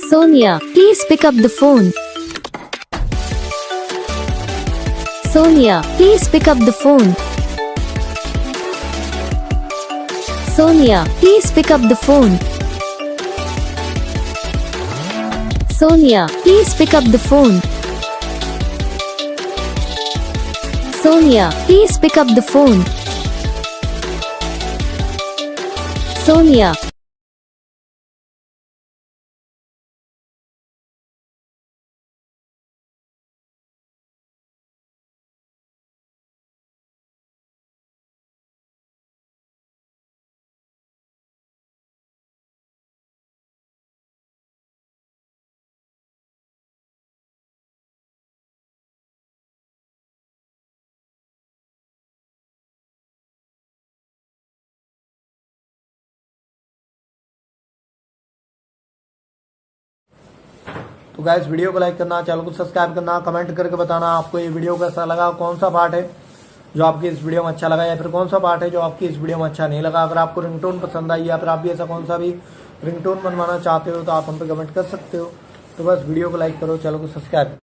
Sonia, please pick up the phone. Sonia, please pick up the phone. Sonia, please pick up the phone. Sonia, please pick up the phone. Sonia, please pick up the phone. Sonia. तो guys video को like करना, channel को subscribe करना, comment करके बताना आपको ये video कैसा लगा, कौन सा पार्ट है जो आपकी इस वीडियो में अच्छा लगा या फिर कौन सा पार्ट है जो आपकी इस वीडियो में अच्छा नहीं लगा। अगर आपको रिंगटोन पसंद आई या फिर आप भी ऐसा कौन सा भी रिंगटोन बनवाना चाहते हो तो आप हम पे कमेंट कर सकते हो। तो बस वीडियो को लाइक करो, चैनल को सब्सक्राइब